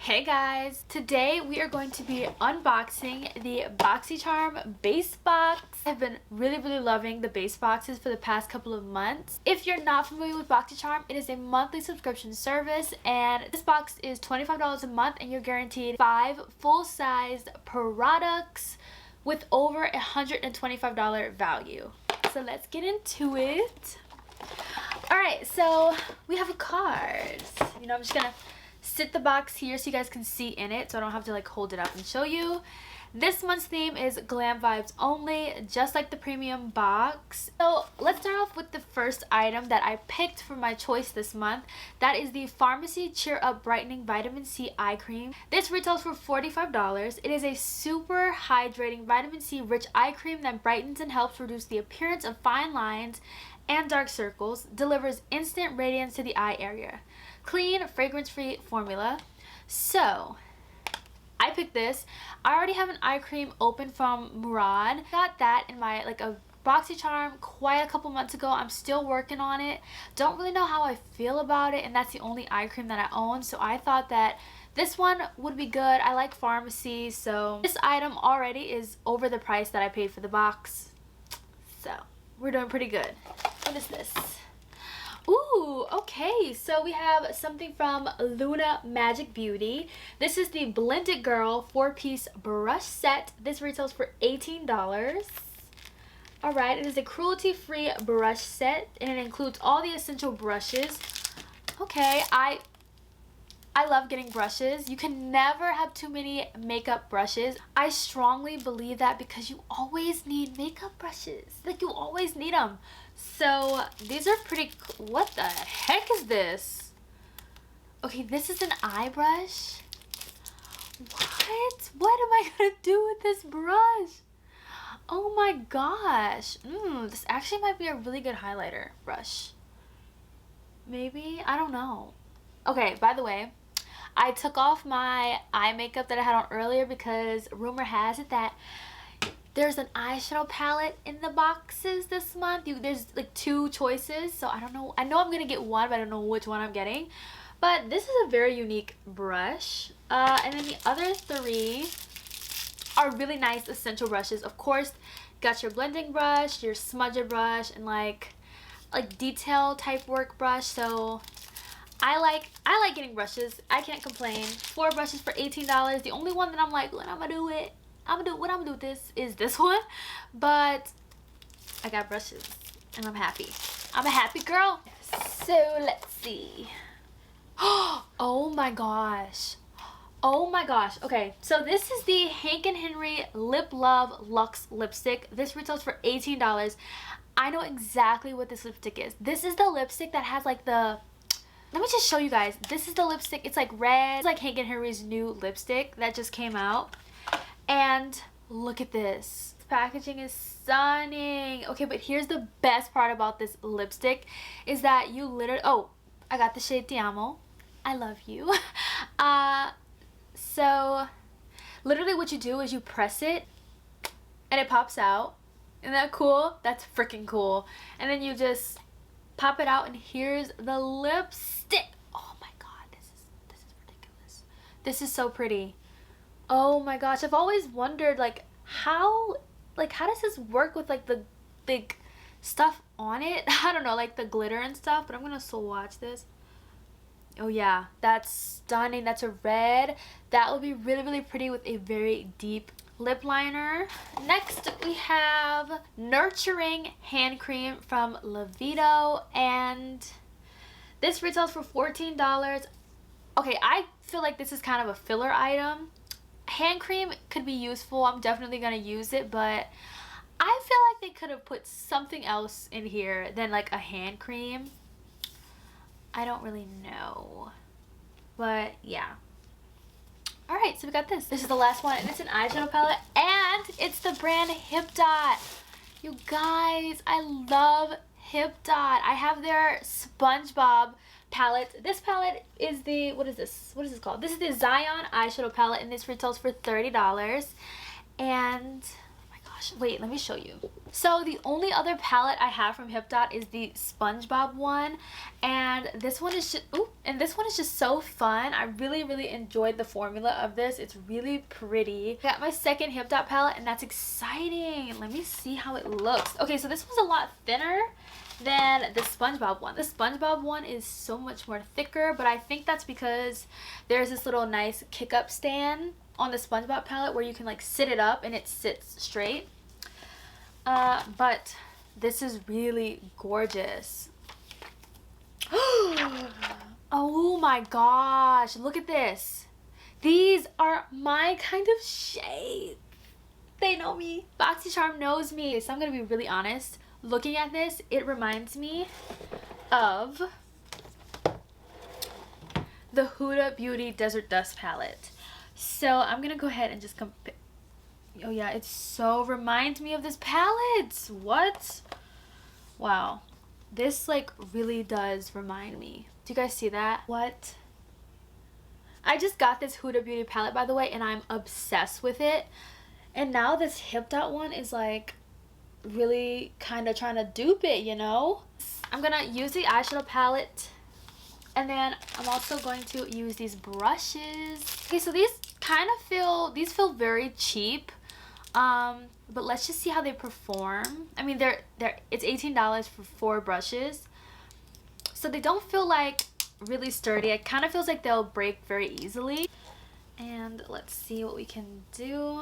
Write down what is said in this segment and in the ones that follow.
Hey guys, today we are going to be unboxing the Boxycharm base box. I've been really loving the base boxes for the past couple of months. If you're not familiar with Boxycharm, it is a monthly subscription service and this box is $25 a month and you're guaranteed 5 full-sized products with over $125 value. So let's get into it. Alright, so we have a card. I'm just gonna sit the box here so you guys can see in it so I don't have to like hold it up and show you. This month's theme is glam vibes only, just like the premium box. So let's start off with the first item that I picked for my choice this month. That is the Pharmacy Cheer Up Brightening Vitamin C Eye Cream. This retails for $45. It is a super hydrating vitamin C rich eye cream that brightens and helps reduce the appearance of fine lines and dark circles, delivers instant radiance to the eye area. Clean, fragrance-free formula. So I picked this. I already have an eye cream open from Murad. Got that in my a Boxycharm quite a couple months ago. I'm still working on it. Don't really know how I feel about it, and that's the only eye cream that I own, so I thought that this one would be good. I like Pharmacy, so this item already is over the price that I paid for the box. So we're doing pretty good. What is this? Ooh, okay, so we have something from Luna Magic Beauty. This is the Blended Girl 4-piece brush set. This retails for $18. Alright, it is a cruelty-free brush set and it includes all the essential brushes. Okay, I love getting brushes. You can never have too many makeup brushes. I strongly believe that because you always need makeup brushes. You always need them. So these are pretty cool. What the heck is this? Okay, this is an eye brush. What am I gonna do with this brush? Oh my gosh. This actually might be a really good highlighter brush. Maybe? I don't know. Okay, by the way, I took off my eye makeup that I had on earlier because rumor has it that there's an eyeshadow palette in the boxes this month. There's like 2 choices, so I don't know. I know I'm gonna get one, but I don't know which one I'm getting. But this is a very unique brush. And then the other 3 are really nice essential brushes. Of course, got your blending brush, your smudger brush, and like detail type work brush. So I like getting brushes. I can't complain. 4 brushes for $18. The only one that I'm like, what I'm gonna do with this is this one. But I got brushes and I'm happy. I'm a happy girl. So let's see. Oh my gosh. Oh my gosh. Okay, so this is the Hank & Henry Lip Love Luxe lipstick. This retails for $18. I know exactly what this lipstick is. This is the lipstick that has like the... Let me just show you guys. This is the lipstick. It's like red. It's like Hank & Henry's new lipstick that just came out. And look at this. The packaging is stunning. Okay, but here's the best part about this lipstick is that you literally... Oh, I got the shade Te Amo. I love you. So literally what you do is you press it and it pops out. Isn't that cool? That's freaking cool. And then you just pop it out and here's the lipstick. Oh my god, this is ridiculous. This is so pretty. Oh my gosh, I've always wondered how does this work with the big stuff on it? I don't know, like the glitter and stuff, but I'm gonna swatch this. Oh yeah, that's stunning. That's a red. That would be really pretty with a very deep lip liner. Next we have Nurturing Hand Cream from Levito, and this retails for $14. Okay, I feel like this is kind of a filler item. Hand cream could be useful. I'm definitely gonna use it, but I feel like they could have put something else in here than like a hand cream. I don't really know, but yeah. Alright, so we got this. This is the last one, and it's an eyeshadow palette, and it's the brand Hip Dot. You guys, I love Hip Dot. I have their SpongeBob palette. This palette is the, what is this called? This is the Zion eyeshadow palette, and this retails for $30. And oh my gosh, wait, let me show you. So the only other palette I have from Hip Dot is the SpongeBob one, and this one is just so fun. I really enjoyed the formula of this. It's really pretty. I got my second Hip Dot palette, and that's exciting. Let me see how it looks. Okay, so this one's a lot thinner than the SpongeBob one. The SpongeBob one is so much more thicker, but I think that's because there's this little nice kick up stand on the SpongeBob palette where you can like sit it up and it sits straight. But this is really gorgeous. Oh my gosh, look at this. These are my kind of shade. They know me. Boxycharm knows me. So I'm gonna be really honest. Looking at this, it reminds me of the Huda Beauty Desert Dust palette. So I'm gonna go ahead and just compare. Oh yeah, it so reminds me of this palette. What? Wow. This like really does remind me. Do you guys see that? What? I just got this Huda Beauty palette, by the way, and I'm obsessed with it. And now this Hip Dot one is like really kind of trying to dupe it, you know? I'm gonna use the eyeshadow palette, and then I'm also going to use these brushes. Okay, so these feel very cheap, but let's just see how they perform. I mean, it's $18 for 4 brushes, so they don't feel like really sturdy. It kind of feels like they'll break very easily. And let's see what we can do.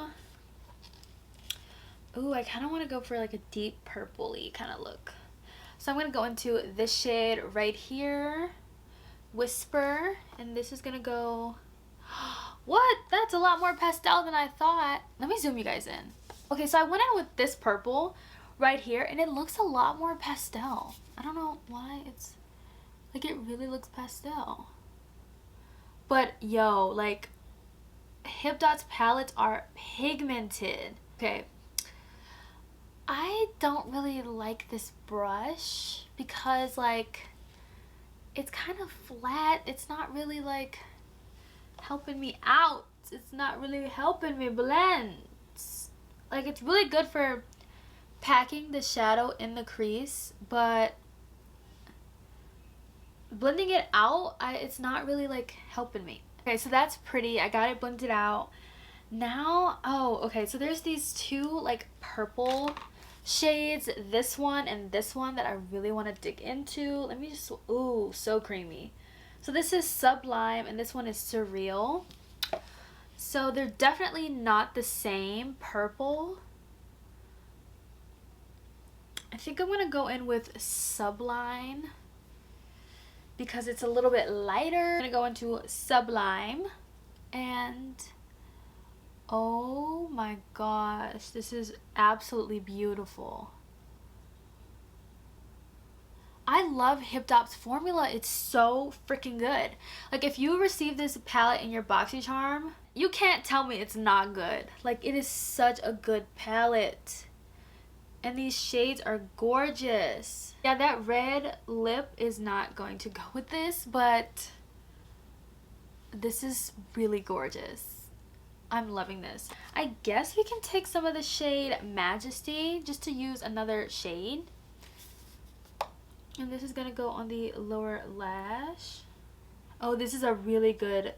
Ooh, I kind of want to go for like a deep purpley kind of look. So I'm going to go into this shade right here, Whisper, and this is going to go... What? That's a lot more pastel than I thought. Let me zoom you guys in. Okay, so I went in with this purple right here, and it looks a lot more pastel. I don't know why it's... Like, it really looks pastel. But, yo, like, Hip Dot's palettes are pigmented. Okay. I don't really like this brush because, like, it's kind of flat. It's not really, like, helping me out. It's not really helping me blend. Like, it's really good for packing the shadow in the crease, but blending it out, it's not really, like, helping me. Okay, so that's pretty. I got it blended out. Now, oh, okay, so there's these two, like, purple shades, this one and this one, that I really want to dig into. Let me just, ooh, so creamy. So this is Sublime and this one is Surreal. So they're definitely not the same purple. I think I'm going to go in with Sublime because it's a little bit lighter. I'm going to go into Sublime, and oh my gosh, this is absolutely beautiful. I love Hip Dot's formula. It's so freaking good. Like, if you receive this palette in your Boxycharm, you can't tell me it's not good. Like, it is such a good palette. And these shades are gorgeous. Yeah, that red lip is not going to go with this, but this is really gorgeous. I'm loving this. I guess we can take some of the shade Majesty just to use another shade. And this is gonna go on the lower lash. Oh, this is a really good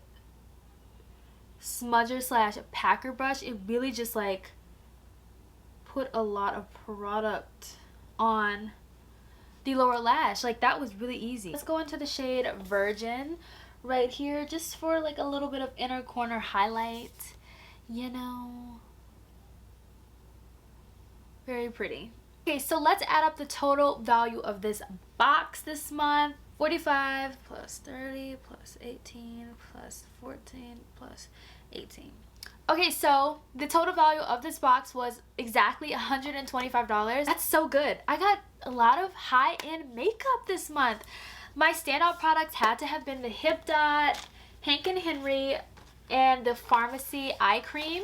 smudger slash packer brush. It really just like put a lot of product on the lower lash. Like, that was really easy. Let's go into the shade Virgin right here, just for like a little bit of inner corner highlight, you know. Very pretty. Okay, so let's add up the total value of this box this month. 45 plus 30 plus 18 plus 14 plus 18. Okay, so the total value of this box was exactly $125. That's so good. I got a lot of high-end makeup this month. My standout products had to have been the Hip Dot, Hank & Henry, and the Pharmacy Eye Cream.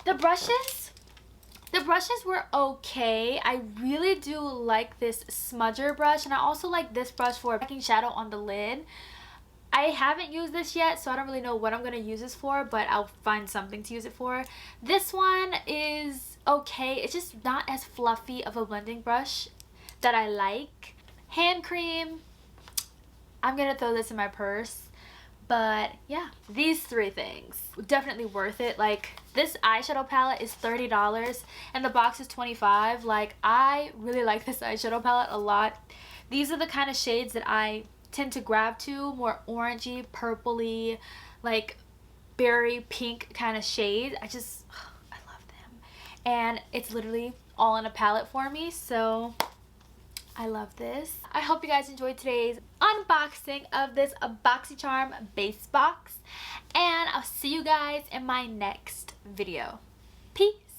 The brushes were okay. I really do like this smudger brush, and I also like this brush for packing shadow on the lid. I haven't used this yet, so I don't really know what I'm going to use this for, but I'll find something to use it for. This one is okay. It's just not as fluffy of a blending brush that I like. Hand cream, I'm gonna throw this in my purse. But yeah, these three things, definitely worth it. Like, this eyeshadow palette is $30 and the box is $25. Like, I really like this eyeshadow palette a lot. These are the kind of shades that I tend to grab to, more orangey, purpley, like berry pink kind of shade. I love them. And it's literally all in a palette for me, so I love this. I hope you guys enjoyed today's unboxing of this Boxycharm base box, and I'll see you guys in my next video. Peace!